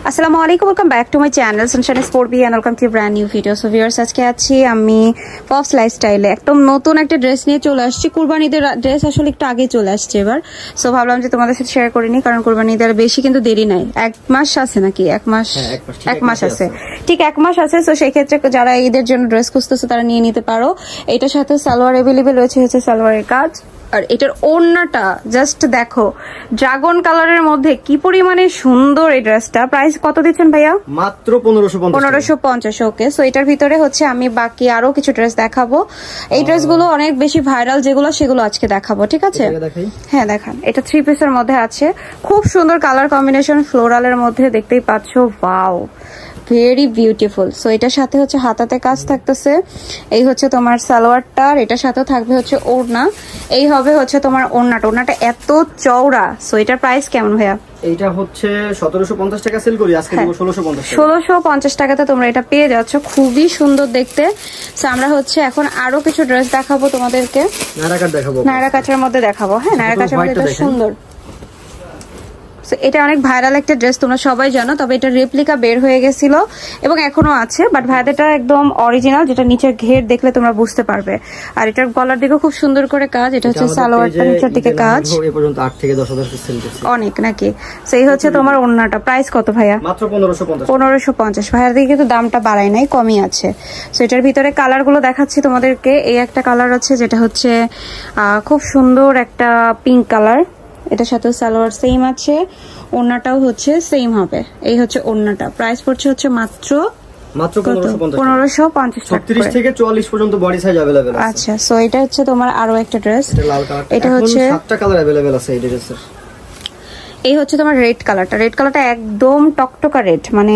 আসসালামু আলাইকুম, welcome back to my channel sunshine sport B and welcome to brand new video. So viewers, আজকে আছি আমি pops লাইফস্টাইলে একদম নতুন একটা ড্রেস নিয়ে চলে আসছি। কুরবানিদের ড্রেস আসলে একটু আগে চলে আসছে এবার, সো ভাবলাম যে তোমাদের সাথে শেয়ার করিনি, কারণ কুরবানিদের বেশি কিন্তু দেরি নাই, এক মাস আছে নাকি, এক মাস আছে, ঠিক এক মাস আছে। সো সেই ক্ষেত্রে যারা ঈদের জন্য ড্রেস খুঁজতেছে তারা নিয়ে নিতে পারো। এটার সাথে সালোয়ার অ্যাভেলেবেল রয়েছে, হচ্ছে সালোয়ারের কাজ। আর এটার ওড়নাটা জাস্ট দেখো, ড্রাগন কালারের মধ্যে কি পরিমাণে সুন্দর এই ড্রেসটা। প্রাইস কত দিচ্ছেন ভাইয়া? মাত্র 1550। ওকে, সো এটার ভিতরে হচ্ছে আমি বাকি আরো কিছু ড্রেস দেখাবো। এই ড্রেসগুলো অনেক বেশি ভাইরাল যেগুলো, সেগুলো আজকে দেখাবো, ঠিক আছে? হ্যাঁ দেখান। এটা 3 পিসের মধ্যে আছে, খুব সুন্দর কালার কম্বিনেশন, ফ্লোরালের মধ্যে দেখতেই পাচ্ছ। Wow, very beautiful. সো এটার সাথে হচ্ছে হাতাতে কাজ থাকতেছে। এই হচ্ছে তোমার সালোয়ারটা, আর এটার সাথে থাকবে হচ্ছে ওড়না। এই হবে হচ্ছে তোমার ওড়নাটা। ওড়নাটা এত চওড়া। সো এটার প্রাইস কেমন ভাইয়া? এইটা হচ্ছে 1750 টাকা সেল করি, আজকে দেব 1650 টাকা। 1650 টাকাতে তোমরা এটা পেয়ে যাচ্ছ, খুবই সুন্দর দেখতে। সো আমরা হচ্ছে এখন আরো কিছু ড্রেস দেখাবো তোমাদেরকে। নায়রা কাটের মধ্যে দেখাবো। হ্যাঁ, নায়রা কাটের মধ্যে এটা সুন্দর। এটা অনেক ভাইরাল একটা ড্রেস, তোমরা সবাই জানো, তবে এটা রেপ্লিকা বের হয়ে গেছিল এবং এখনো আছে, বাট ভাইয়াটা একদম অরিজিনাল, যেটা নিচের ঘের দেখলে তোমরা বুঝতে পারবে। আর এটার গলার দিকে খুব সুন্দর করে কাজ। এটা হচ্ছে সালোয়ারটা, নিচের দিকে কাজ। এই পর্যন্ত 8 থেকে 10,000 পিস সেল করছি, অনেক নাকি? সেই হচ্ছে তোমার ওড়নাটা। প্রাইস কত ভাইয়া? মাত্র 1550। 1550। ভাইয়ার দিকে কিন্তু দামটা বাড়ায় নাই, কমই আছে। সো এটার ভিতরে কালার গুলো দেখাচ্ছি তোমাদেরকে। এই একটা কালার আছে যেটা হচ্ছে খুব সুন্দর একটা পিঙ্ক কালার। এটার সাথে সালোয়ার সেম আছে, ওড়নাটাও হচ্ছে সেম হবে। এই হচ্ছে ওড়নাটা। প্রাইস পড়ছে হচ্ছে মাত্র 1550 টাকা। 36 থেকে 44 পর্যন্ত বডি সাইজ अवेलेबल আছে। আচ্ছা, সো এটা হচ্ছে তোমার আরো একটা ড্রেস। এটা লাল কালার। এটা হচ্ছে 7টা কালার अवेलेबल আছে এই ড্রেসের। এই হচ্ছে তোমার রেড কালারটা। রেড কালারটা একদম টকটকা রেড, মানে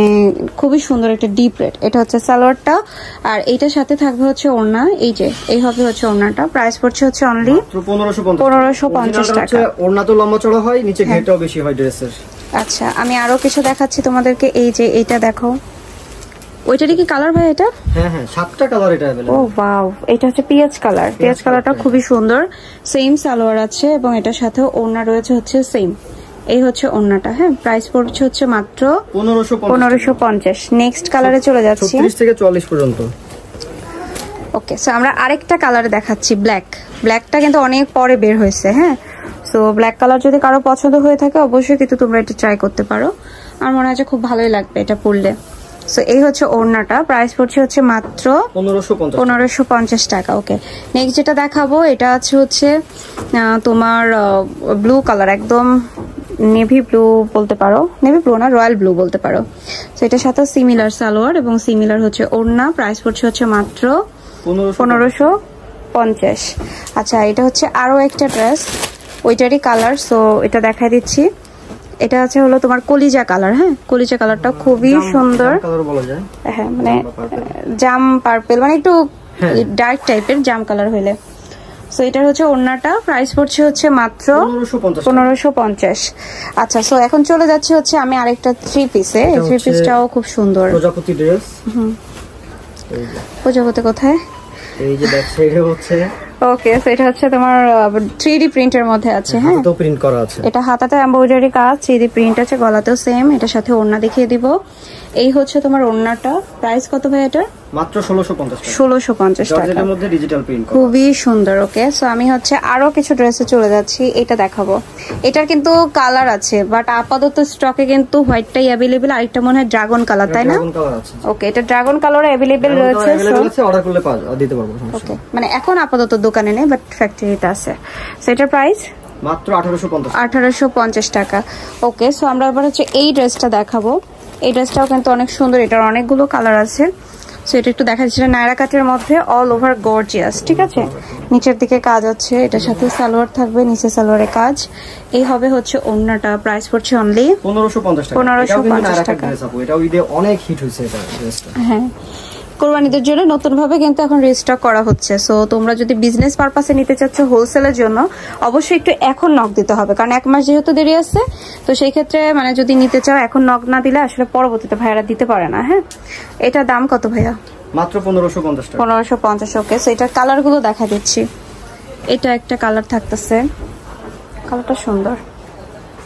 খুবই সুন্দর একটা ডিপ রেড। এটা হচ্ছে সালোয়ারটা, আর এইটার সাথে থাকবে হচ্ছে ওড়না। এই যে এই হবে হচ্ছে ওড়নাটা। প্রাইস পড়ছে হচ্ছে অনলি 1550 টাকা। ওড়না তো লম্বা চড়া হয়, নিচে ঘেরটাও বেশি হয় ড্রেসের। আচ্ছা, আমি আরো কিছু দেখাচ্ছি তোমাদেরকে। এই যে এইটা দেখো, ওইটারই কি কালার ভাই এটা? হ্যাঁ হ্যাঁ, 7টা কালার এটা अवेलेबल। ও ওয়াও, এটা হচ্ছে পিয়াজ কালার। পিয়াজ কালারটা খুবই সুন্দর। সেম সালোয়ার আছে এবং এটার সাথে ওড়না রয়েছে হচ্ছে সেম। এই হচ্ছে ওড়নাটা। হ্যাঁ, প্রাইস পড়ছে হচ্ছে মাত্র 1550। নেক্সট কালারে চলে যাচ্ছি, 36 থেকে 44 পর্যন্ত। ওকে, সো আমরা আরেকটা কালারে দেখাচ্ছি, ব্ল্যাক। ব্ল্যাকটা কিন্তু অনেক পরে বের হয়েছে। হ্যাঁ, সো ব্ল্যাক কালার যদি কারো পছন্দ হয়ে থাকে অবশ্যই কিন্তু তোমরা এটা ট্রাই করতে পারো। আমার মনে হয় যে খুব ভালোই লাগবে এটা পরলে। সো এই হচ্ছে ওড়নাটা। প্রাইস পড়ছে হচ্ছে মাত্র 1550 টাকা। ওকে, নেক্সট যেটা দেখাবো এটা আছে হচ্ছে তোমার ব্লু কালার, একদম নেভি ব্লু বলতে পারো, নেভি ব্লু না, রয়্যাল ব্লু বলতে পারো। তো এটার সাথে সিমিলার সালোয়ার এবং সিমিলার হচ্ছে ওড়না। প্রাইস পড়ছে হচ্ছে মাত্র 1550। আচ্ছা, এটা হচ্ছে আরো একটা ড্রেস, ওইটারই কালার। সো এটা দেখাই দিচ্ছি। এটা আছে হলো তোমার কলিজা কালার। হ্যাঁ, কলিজা কালারটা খুবই সুন্দর। হ্যাঁ, মানে জাম পার্পল, মানে একটু ডার্ক টাইপের জাম কালার হইলে। সো এটার হচ্ছে ওড়নাটা। প্রাইস পড়ছে হচ্ছে মাত্র 1550। আচ্ছা, সো এখন চলে যাচ্ছে হচ্ছে আমি আরেকটা 3 পিসে। এই 3 পিসটাও খুব সুন্দর। প্রজাপতি ড্রেস। প্রজাপতি কোথায়? এই যে ব্যাক সাইডে হচ্ছে। ওকে, সো এটা হচ্ছে তোমার 3D প্রিন্টের মধ্যে আছে। হ্যাঁ, তো প্রিন্ট করা আছে। এটা হাতাতে এমব্রয়ডারি কাজ, 3D প্রিন্ট আছে, গলাতেও সেম। এটার সাথে ওড়না দেখিয়ে দিব। এই হচ্ছে তোমার ওড়নাটা। প্রাইস কত ভাই এটা? মাত্র 1650 টাকা। 1650 টাকা। এর মধ্যে ডিজিটাল প্রিন্ট করা, খুবই সুন্দর। ওকে, সো আমি হচ্ছে আরো কিছু ড্রেসে চলে যাচ্ছি। এটা দেখাবো। এটার কিন্তু কালার আছে, বাট আপাতত স্টকে কিন্তু হোয়াইটটাই अवेलेबल। আরেকটা মনে হয় ড্রাগন কালার, তাই না? ড্রাগন কালার আছে। ওকে, এটা ড্রাগন কালারে अवेलेबल রয়েছে। অর্ডার করলে দিতে পারবো। ওকে, মানে এখন আপাতত দোকানে নেই, বাট ফ্যাক্টরিতে আছে। সো এটার প্রাইস মাত্র 1850 টাকা। ওকে, সো আমরা এবার হচ্ছে এই ড্রেসটা দেখাবো। এই ড্রেসটাও কিন্তু অনেক সুন্দর, এটার অনেকগুলো কালার আছে। সো এটা একটু দেখা যাচ্ছে, নায়রা কাটের মধ্যে অল ওভার গর্জিয়াস, ঠিক আছে? নিচের দিকে কাজ আছে, এটার সাথে সালোয়ার থাকবে, নিচে সালোয়ারের কাজ। এই হবে হচ্ছে ওড়নাটা। প্রাইস পড়ছে অনলি 1550 টাকা। এটাও ঈদে অনেক হিট হয়েছে এটা ড্রেসটা। হ্যাঁ, কোরবানিদের জন্য নতুন ভাবে কিন্তু এখন রিস্টক করা হচ্ছে। সো তোমরা যদি বিজনেস পারপাসে নিতে চাচ্ছ হোলসেলের জন্য, অবশ্যই একটু এখন নক দিতে হবে, কারণ 1 মাস যেহেতু দেরি আছে। তো সেই ক্ষেত্রে মানে যদি নিতে চাও এখন নক না দিলে আসলে পরবর্তীতে ভাইয়ারা দিতে পারে না। হ্যাঁ, এটা দাম কত ভাইয়া? মাত্র 1550 টাকা। 1550। ওকে, সো এটার কালার গুলো দেখা দিচ্ছি। এটা একটা কালার থাকতেছে, কালারটা সুন্দর।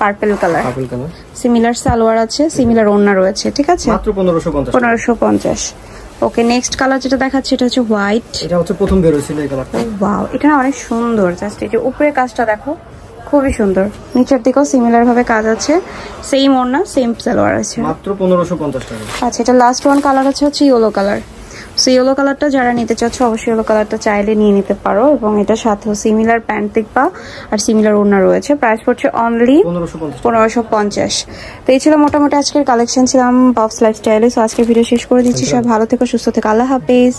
Purple colour, purple colour, similar salwar আছে, সিমিলার ওড়না রয়েছে, ঠিক আছে, মাত্র 1550। 1550। ওকে, নেক্সট কালার যেটা দেখাচ্ছি এটা হচ্ছে হোয়াইট। এটা হচ্ছে প্রথম বের হয়েছিল এই কালারটা। ওয়াও, এটা না অনেক সুন্দর। জাস্ট এই যে উপরের কাজটা দেখো, খুবই সুন্দর। নিচের দিকেও সিমিলার ভাবে কাজ আছে, সেম ওড়না, সেম সালোয়ার আছে, মাত্র 1550 টাকা। আচ্ছা, এটা লাস্ট ওয়ান কালার হচ্ছে ইয়েলো কালার। সো ইয়েলো কালারটা যারা নিতে চাচ্ছ অবশ্যই ইয়েলো কালারটা চাইলে নিয়ে নিতে পারো, এবং এটার সাথেও সিমিলার প্যান্ট দেখবা আর সিমিলার ওড়না রয়েছে। প্রাইস পড়ছে অনলি 1550। তো এই ছিল মোটামুটি আজকের কালেকশন, ছিলাম পপস লাইফস্টাইলে। সো আজকের ভিডিও শেষ করে দিচ্ছি। সবাই ভালো থেকো, সুস্থ থেকো, আল্লাহ হাফেজ।